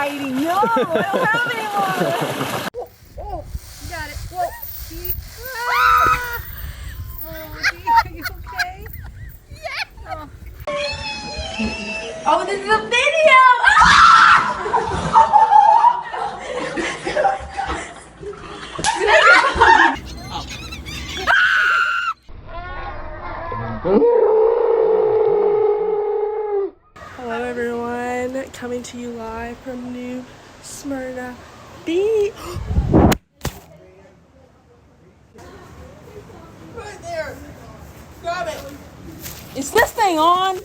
hiding. No, I don't have anyone. Oh, you got it. Whoa, see? Ah! Oh, see, are you okay? Yeah. Oh, this is a video. Hello everyone, coming to you live from New Smyrna Beach. Right there, grab it. Is this thing on?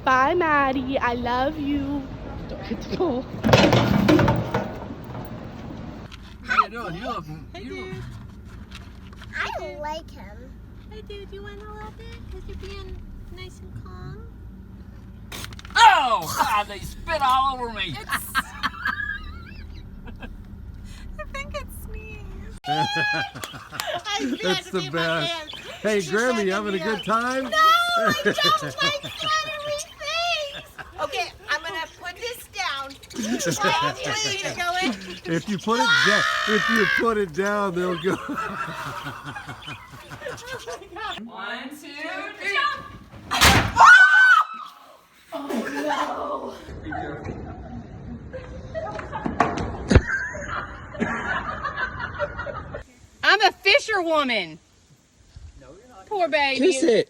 Bye, Maddie. I love you. Don't hit the pole. How you doing? You look. Hey, dude. I don't like him. Hey, dude. You want a little bit? Because you're being nice and calm. Oh, God, they spit all over me. I think it's sneeze. That's the best. Hey, Grammy, you having a good time? No, I don't like fluttery things. Okay, I'm gonna put this down. If you put it down, they'll go. 1, 2, 3. Oh no! I'm a fisherwoman. No, you're not. Poor baby. Kiss it.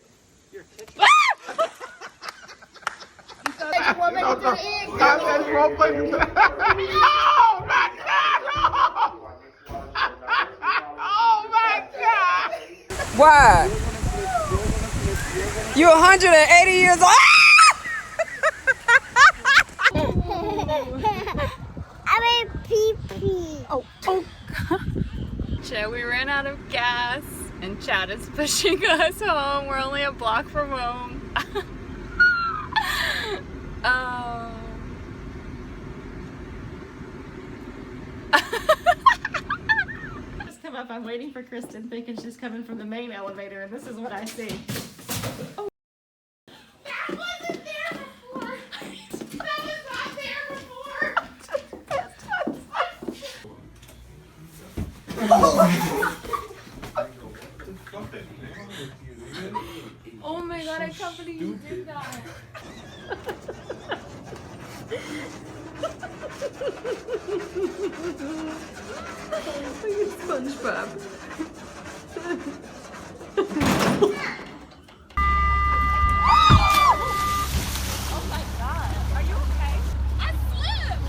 Why? You 180 years old? I'm a pee-pee. Oh. Chad, we ran out of gas and Chad is pushing us home. We're only a block from home. Oh. Just come up. I'm waiting for Kristen, thinking she's coming from the main elevator, and this is what I see. Oh. That wasn't there before. That was not there before. Oh my god, I can't believe you did that. SpongeBob. Oh my god, are you okay? I slipped!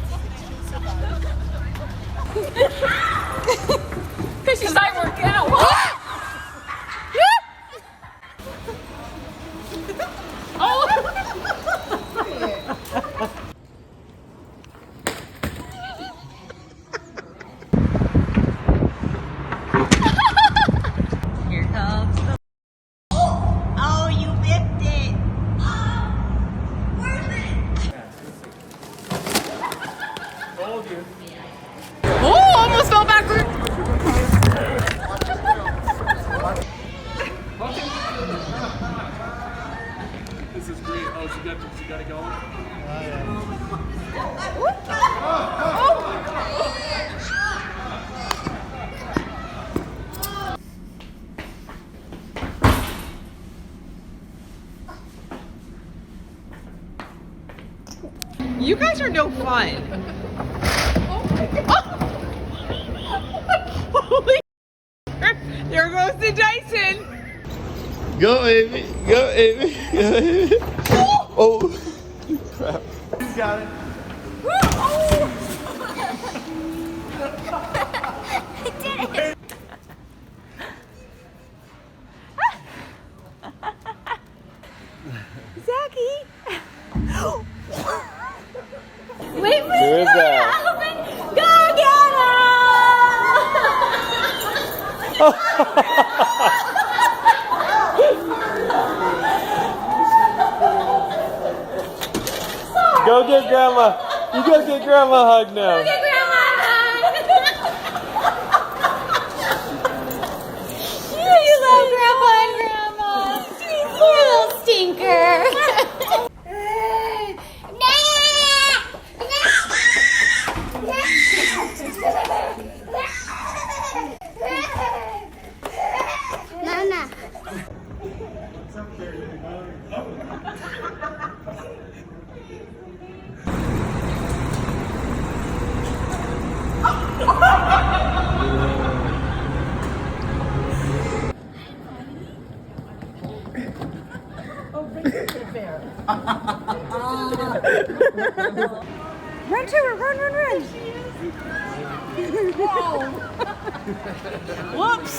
Because I work out. Oh, almost fell backward. This is great. Oh, she got it going? You guys are no fun. Holy crap. There goes the Dyson. Go, Amy. Go, Amy. Go, Amy. Oh, crap. You got it. I did it. Zachy! Wait for Who the is door that? to open! Go get Go get grandma. You go get grandma a hug now. him! Get Grandma! You love Grandpa and Grandma! You little stinker! Nana. Run to her! Run, run, run! Whoops!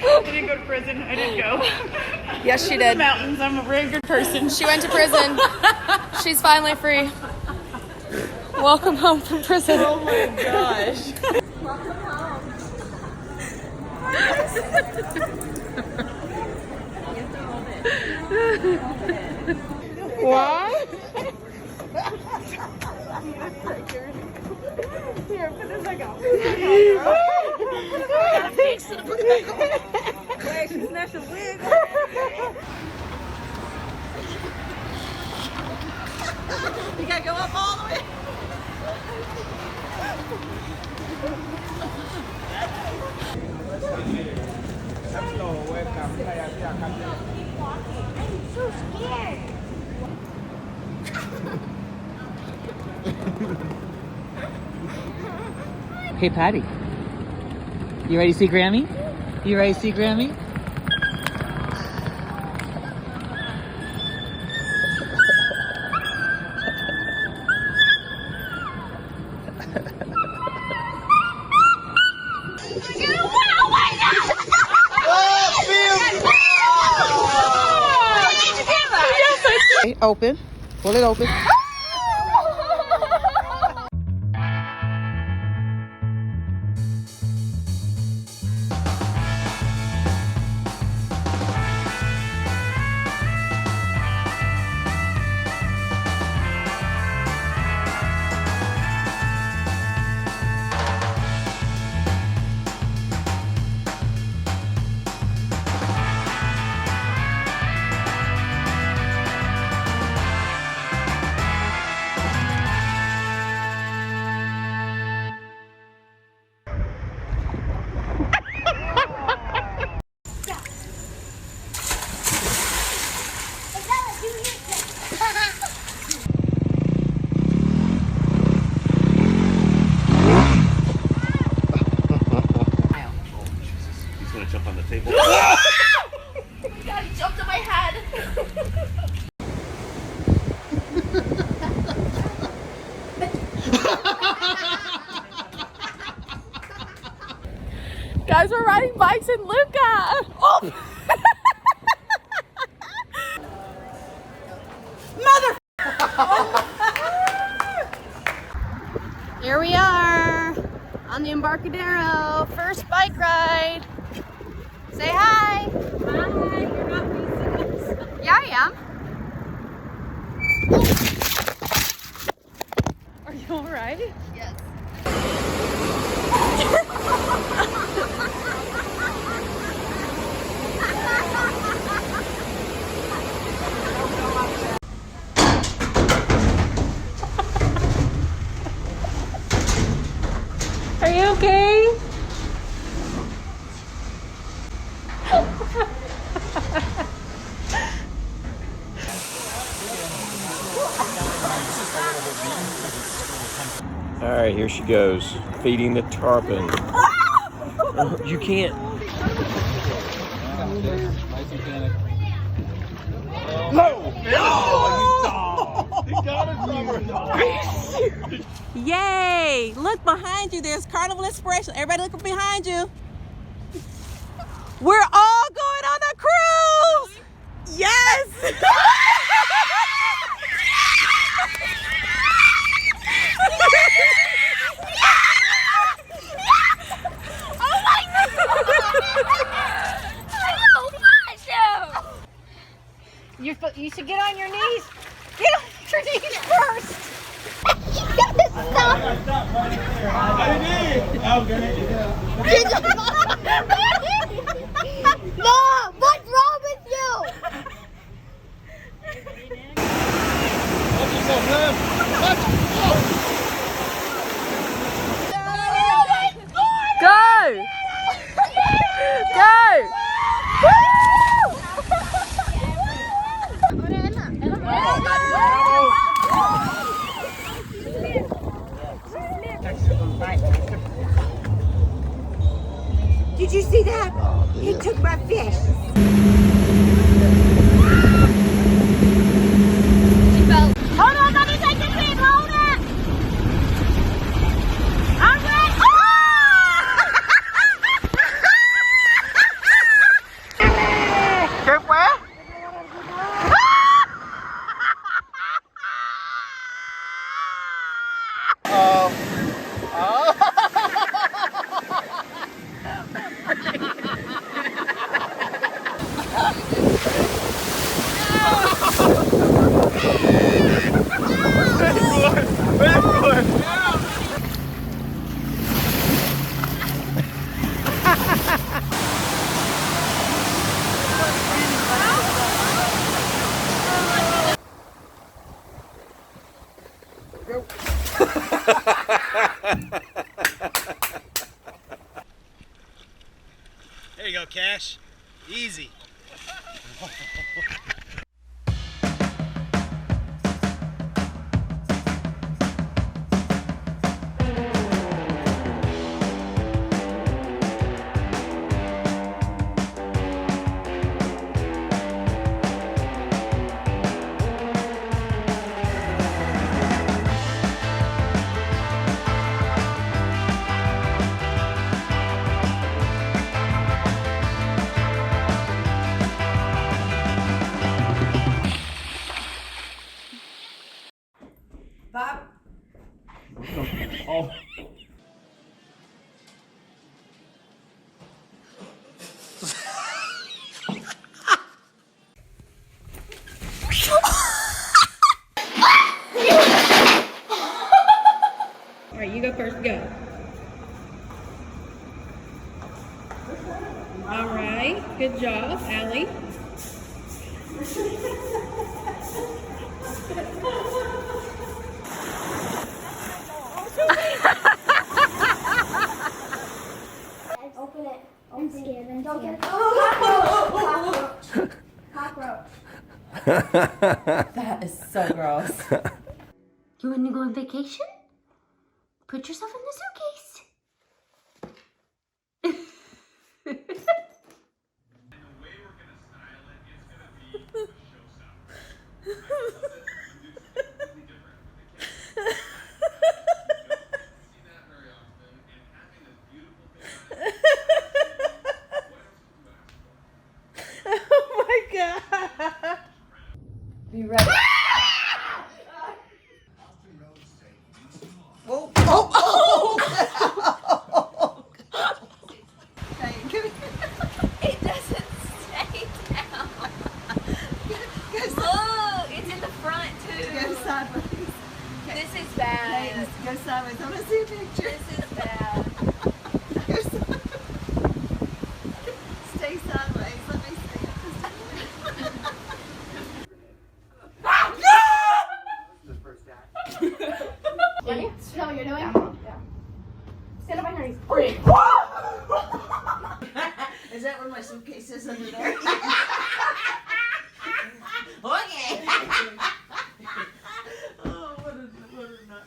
I didn't go to prison. I didn't go. Yes, she did. Mountains. I'm a very good person. She went to prison. She's finally free. Welcome home from prison. Oh my gosh. What? Here, put this back on. Wait, she snatched a wig. You gotta go up all the way. I'm so scared. Hey, Patty. You ready to see Grammy? You ready to see Grammy? Open. Pull it open. Jump on the table. God, he jumped in my head. Guys, we're riding bikes in Luca. Oh. Here we are on the Embarcadero. First bike ride. Say hi. Hi. You're not facing us. Yeah, I am. Are you all right? Yes. Are you okay? All right, here she goes, feeding the tarpon. You can't. No! No! Yay! Look behind you. There's Carnival Express. Everybody look behind you. We're all going on a cruise. Yes. Oh my God! You should get on your knees. Get on your knees first. Mom, what's wrong with you? Go. Go. Did you see that? He took my fish. Hold on, let me take this in. Hold it. I'm ready. ¿Qué fue? There you go, Cash. Easy. Bob. Oh. All right, you go first. Go. All right. Good job, Allie. Open it. I'm scared. Don't get it. Cockroach. Cockroach. That is so gross. You want to go on vacation? Put yourself in the suitcase. Oh my God. Be ready. Whoa. Oh, oh. It doesn't stay down. Look, it's in the front too. Go sideways. This is bad. Go sideways. I want to see a picture. This is bad. Go sideways. Stay sideways. Let me see. Ready? No, you're doing? Yeah. Stand up on your knees. Is that where my suitcase is under there? Okay. Oh, what a nut.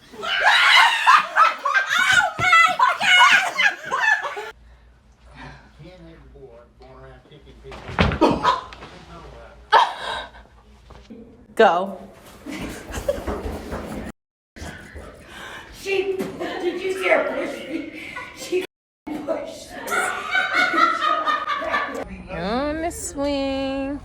Go. On the swing.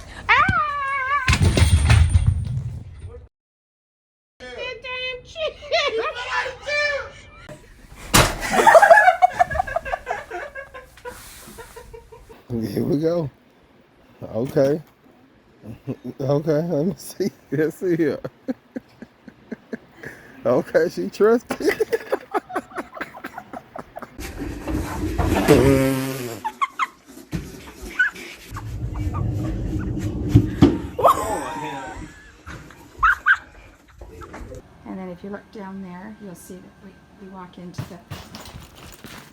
Here we go. Okay. Okay, let me see. Let's see here. Okay, she trusted. And then if you look down there, you'll see that we walk into the,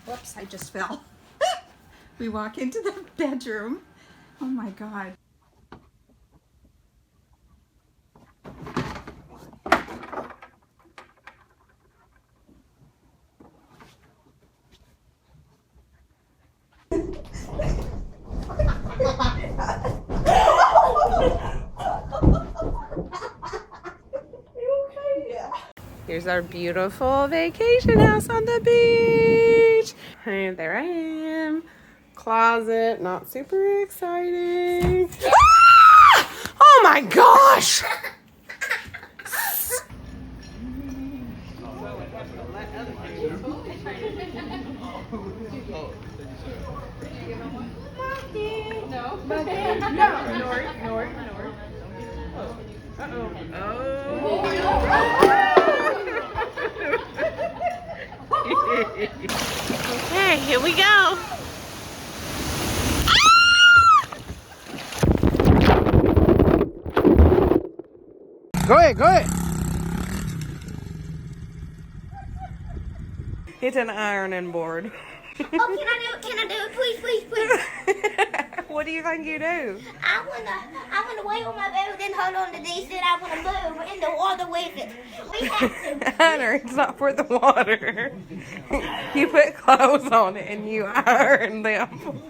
whoops, I just fell. We walk into the bedroom. Oh my God. Here's our beautiful vacation house on the beach. And there I am. Closet, not super exciting. Ah! Oh my gosh! Okay, here we go. Go ahead, go ahead. It's an ironing board. Oh, can I do it? Please, please, please. What do you think you do? I wanna wait on my baby, then hold on to these, then I wanna move in the water with it. We have to. Hunter, it's not for the water. You put clothes on it and you iron them.